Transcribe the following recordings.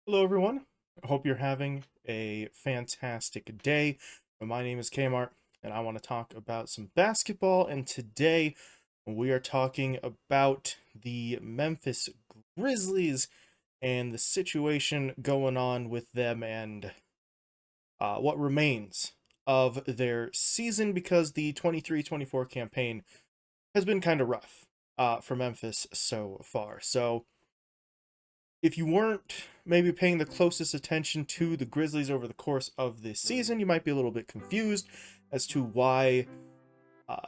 Hello, everyone. I hope you're having a fantastic day. My name is Kmart, and I want to talk about some basketball. And today we are talking about the Memphis Grizzlies and the situation going on with them and what remains of their season because the 23-24 campaign has been kind of rough for Memphis so far. So, if you weren't maybe paying the closest attention to the Grizzlies over the course of this season, you might be a little bit confused as to why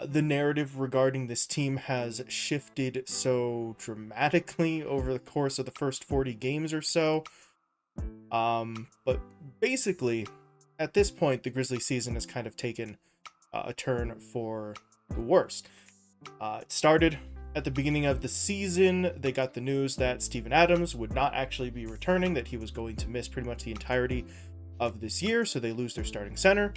the narrative regarding this team has shifted so dramatically over the course of the first 40 games or so. But basically, at this point, the Grizzlies season has kind of taken a turn for the worst. It started at the beginning of the season. They got the news that Steven Adams would not actually be returning, that he was going to miss pretty much the entirety of this year, so they lose their starting center.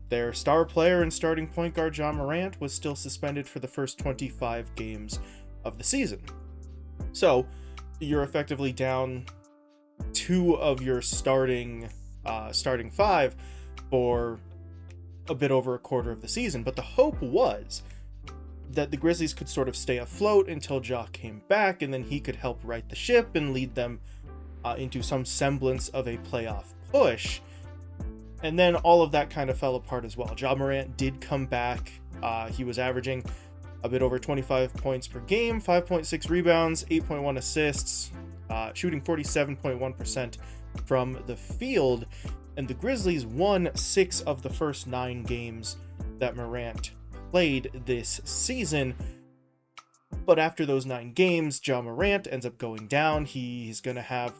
Their star player and starting point guard, Ja Morant, was still suspended for the first 25 games of the season. So you're effectively down two of your starting five for a bit over a quarter of the season. But the hope was that the Grizzlies could sort of stay afloat until Ja came back, and then he could help right the ship and lead them into some semblance of a playoff push. And then all of that kind of fell apart as well. Ja Morant did come back. He was averaging a bit over 25 points per game, 5.6 rebounds, 8.1 assists, shooting 47.1% from the field. And the Grizzlies won 6 of the first 9 games that Morant played this season. But after those 9 games, Ja Morant ends up going down. He's going to have,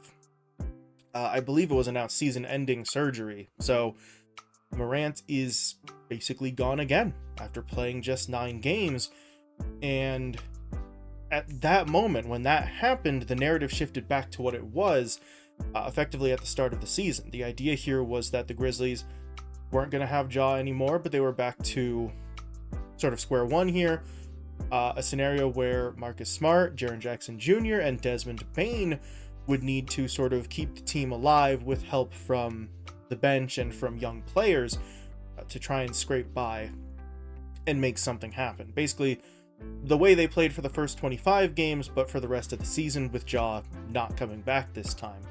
I believe it was announced, season-ending surgery. So Morant is basically gone again after playing just 9 games. And at that moment, when that happened, the narrative shifted back to what it was effectively at the start of the season. The idea here was that the Grizzlies weren't going to have Ja anymore, but they were back to sort of square one here. A scenario where Marcus Smart, Jaren Jackson Jr., and Desmond Bane would need to sort of keep the team alive with help from the bench and from young players to try and scrape by and make something happen. Basically, the way they played for the first 25 games, but for the rest of the season with Ja not coming back this time.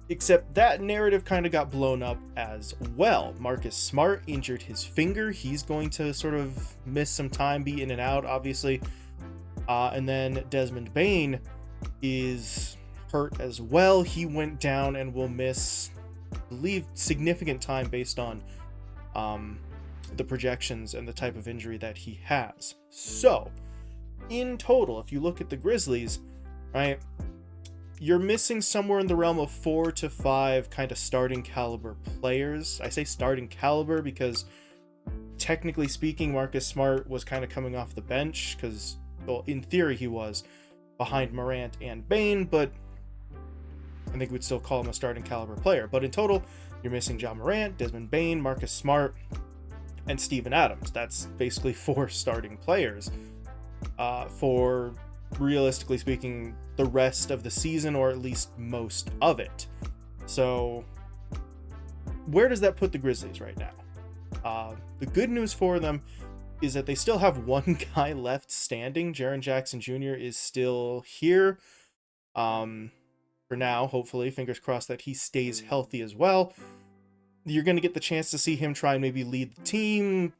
Except that narrative kind of got blown up as well. Marcus Smart injured his finger. He's going to sort of miss some time, be in and out, obviously. And then Desmond Bane is hurt as well. He went down and will miss, I believe, significant time based on the projections and the type of injury that he has. So, in total, if you look at the Grizzlies, right, you're missing somewhere in the realm of 4 to 5 kind of starting caliber players. I say starting caliber because technically speaking, Marcus Smart was kind of coming off the bench because, well, in theory he was behind Morant and Bane, but I think we'd still call him a starting caliber player. But in total, you're missing Ja Morant, Desmond Bane, Marcus Smart, and Steven Adams. That's basically 4 starting players for, realistically speaking, the rest of the season, or at least most of it. So where does that put the Grizzlies right now? The good news for them is that they still have one guy left standing. Jaren Jackson Jr. is still here for now, hopefully. Fingers crossed that he stays healthy as well. You're going to get the chance to see him try and maybe lead the team,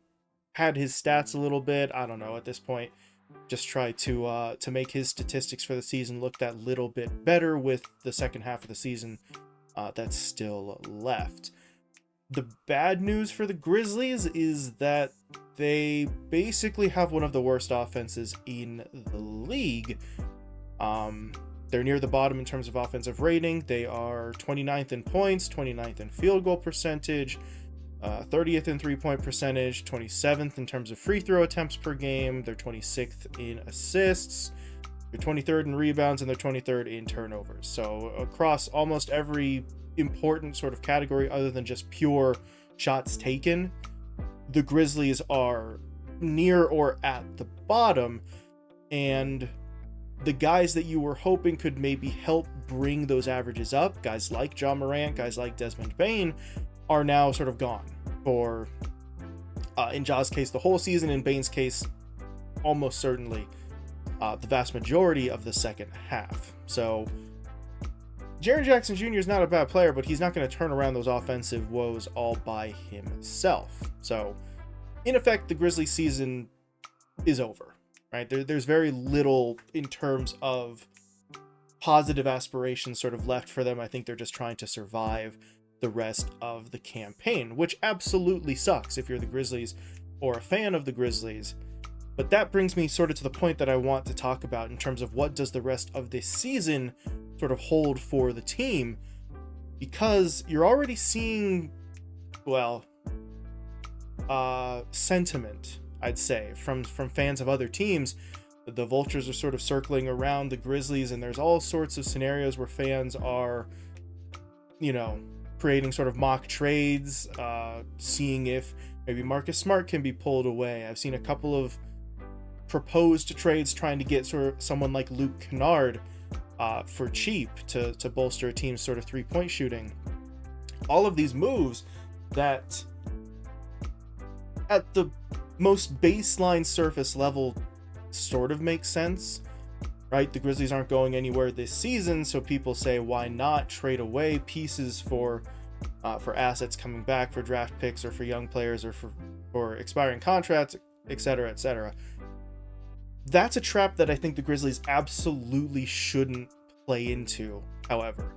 pad his stats a little bit. I don't know at this point. Just try to make his statistics for the season look that little bit better with the second half of the season that's still left. The bad news for the Grizzlies is that they basically have one of the worst offenses in the league. They're near the bottom in terms of offensive rating. They are 29th in points, 29th in field goal percentage, 30th in three-point percentage, 27th in terms of free throw attempts per game. They're 26th in assists. They're 23rd in rebounds, and they're 23rd in turnovers. So across almost every important sort of category other than just pure shots taken, the Grizzlies are near or at the bottom. And the guys that you were hoping could maybe help bring those averages up, guys like Ja Morant, guys like Desmond Bane, are now sort of gone for, in Ja's case, the whole season, in Bane's case, almost certainly the vast majority of the second half. So Jaren Jackson Jr. is not a bad player, but he's not going to turn around those offensive woes all by himself. So in effect, the Grizzlies season is over, right? There's very little in terms of positive aspirations sort of left for them. I think they're just trying to survive the rest of the campaign, which absolutely sucks if you're the Grizzlies or a fan of the Grizzlies. But that brings me sort of to the point that I want to talk about in terms of what does the rest of this season sort of hold for the team, because you're already seeing, well, sentiment, I'd say, from fans of other teams. The vultures are sort of circling around the Grizzlies, and there's all sorts of scenarios where fans are, creating sort of mock trades, seeing if maybe Marcus Smart can be pulled away. I've seen a couple of proposed trades trying to get sort of someone like Luke Kennard for cheap to bolster a team's sort of three-point shooting. All of these moves that at the most baseline surface level sort of make sense, right? The Grizzlies aren't going anywhere this season, so people say, why not trade away pieces for assets coming back, for draft picks, or for young players, or for expiring contracts, etc., etc. That's a trap that I think the Grizzlies absolutely shouldn't play into, however,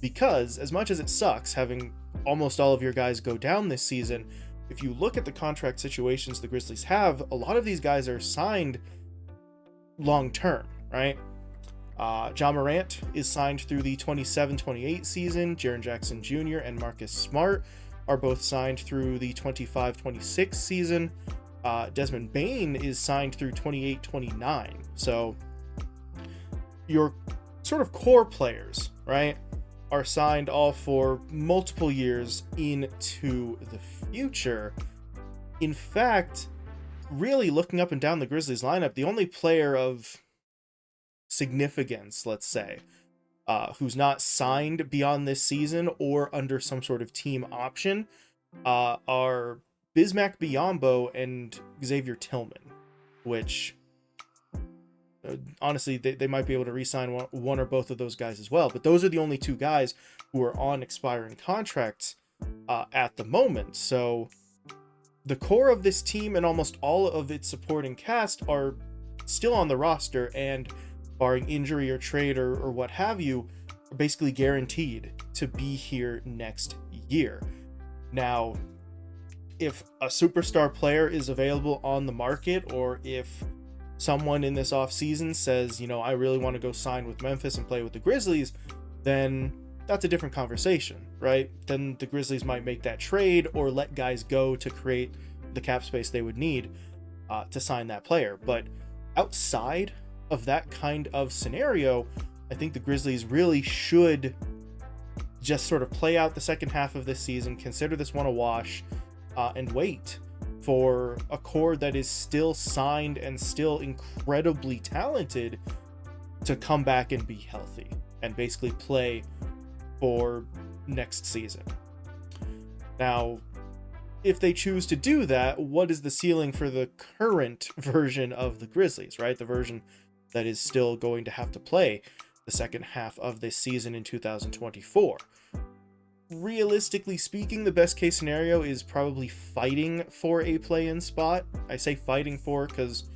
because as much as it sucks having almost all of your guys go down this season, if you look at the contract situations the Grizzlies have, a lot of these guys are signed long term, right? Ja Morant is signed through the 27-28 season. Jaren Jackson Jr. and Marcus Smart are both signed through the 25-26 season. Desmond Bane is signed through 28-29. So your sort of core players, right, are signed all for multiple years into the future. In fact, really looking up and down the Grizzlies lineup, the only player of significance, let's say, who's not signed beyond this season or under some sort of team option, are Bismack Biyombo and Xavier Tillman, which honestly they might be able to re-sign one or both of those guys as well. But those are the only two guys who are on expiring contracts at the moment. So the core of this team and almost all of its supporting cast are still on the roster, and barring injury or trade or what have you, are basically guaranteed to be here next year. Now, if a superstar player is available on the market, or if someone in this offseason says, I really want to go sign with Memphis and play with the Grizzlies, then that's a different conversation, right? Then the Grizzlies might make that trade or let guys go to create the cap space they would need to sign that player. But outside of that kind of scenario, I think the Grizzlies really should just sort of play out the second half of this season, consider this one a wash, and wait for a core that is still signed and still incredibly talented to come back and be healthy and basically play for next season. Now, if they choose to do that, what is the ceiling for the current version of the Grizzlies, right? The version that is still going to have to play the second half of this season in 2024. Realistically speaking, the best case scenario is probably fighting for a play-in spot. I say fighting for because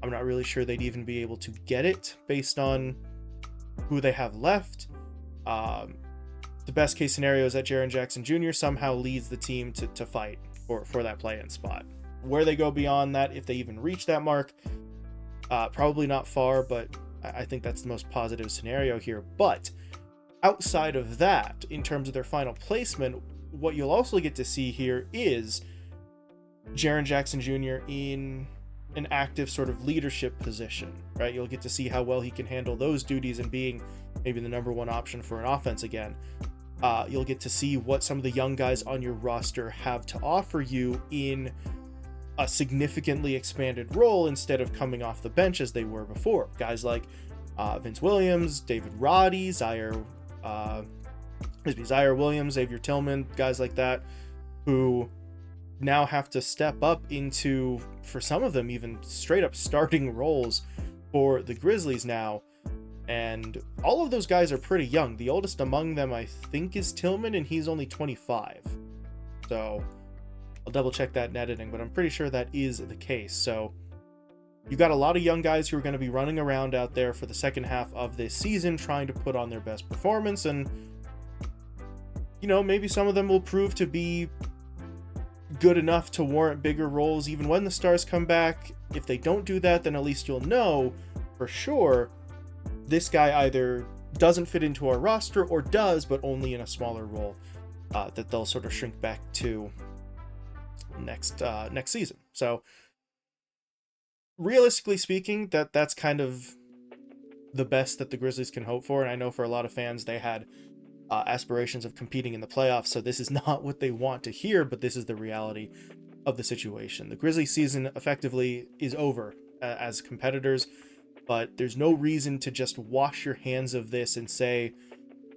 I'm not really sure they'd even be able to get it based on who they have left. The best case scenario is that Jaren Jackson Jr. somehow leads the team to fight for that play-in spot. Where they go beyond that, if they even reach that mark, probably not far, but I think that's the most positive scenario here. But outside of that, in terms of their final placement, what you'll also get to see here is Jaren Jackson Jr. in an active sort of leadership position, right? You'll get to see how well he can handle those duties and being maybe the number one option for an offense again. You'll get to see what some of the young guys on your roster have to offer you in a significantly expanded role instead of coming off the bench as they were before. Guys like Vince Williams, David Roddy, Zaire Williams, Xavier Tillman, guys like that, who now have to step up into, for some of them, even straight up starting roles for the Grizzlies now. And all of those guys are pretty young. The oldest among them, I think, is Tillman, and he's only 25. So I'll double check that in editing, but I'm pretty sure that is the case. So you've got a lot of young guys who are going to be running around out there for the second half of this season trying to put on their best performance. And, you know, maybe some of them will prove to be good enough to warrant bigger roles even when the stars come back. If they don't do that, then at least you'll know for sure this guy either doesn't fit into our roster or does, but only in a smaller role that they'll sort of shrink back to next season. So realistically speaking, that's kind of the best that the Grizzlies can hope for. And I know for a lot of fans, they had aspirations of competing in the playoffs, so this is not what they want to hear, but this is the reality of the situation. The Grizzlies season effectively is over as competitors, but there's no reason to just wash your hands of this and say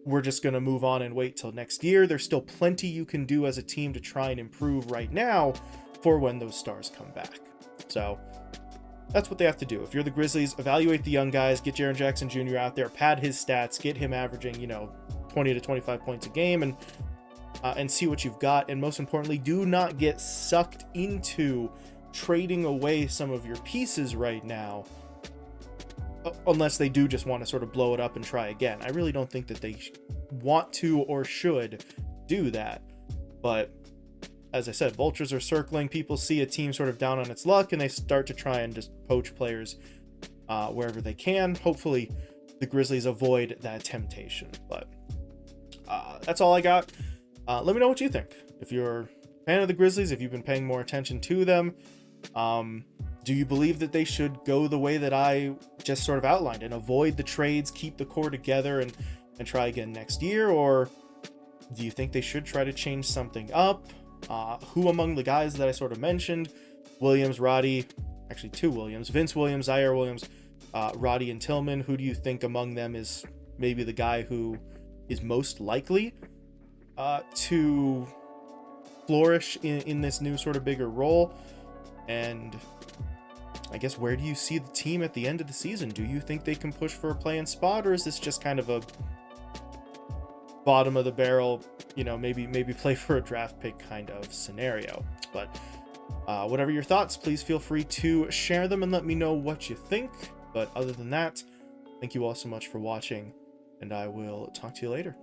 we're just going to move on and wait till next year. There's still plenty you can do as a team to try and improve right now for when those stars come back. So that's what they have to do. If you're the Grizzlies, evaluate the young guys, get Jaren Jackson Jr. out there, pad his stats, get him averaging, 20 to 25 points a game, and see what you've got. And most importantly, do not get sucked into trading away some of your pieces right now, unless they do just want to sort of blow it up and try again. I really don't think that they want to or should do that. But as I said, vultures are circling. People see a team sort of down on its luck, and they start to try and just poach players wherever they can. Hopefully, the Grizzlies avoid that temptation. But that's all I got. Let me know what you think. If you're a fan of the Grizzlies, if you've been paying more attention to them, do you believe that they should go the way that I just sort of outlined and avoid the trades, keep the core together, and try again next year? Or do you think they should try to change something up? Who among the guys that I sort of mentioned, Williams, Roddy, actually two Williams, Vince Williams, Zaire Williams, Roddy, and Tillman, who do you think among them is maybe the guy who is most likely to flourish in this new sort of bigger role? And I guess, where do you see the team at the end of the season? Do you think they can push for a play-in spot, or is this just kind of a bottom of the barrel, maybe play for a draft pick kind of scenario? But whatever your thoughts, please feel free to share them and let me know what you think. But other than that, thank you all so much for watching, and I will talk to you later.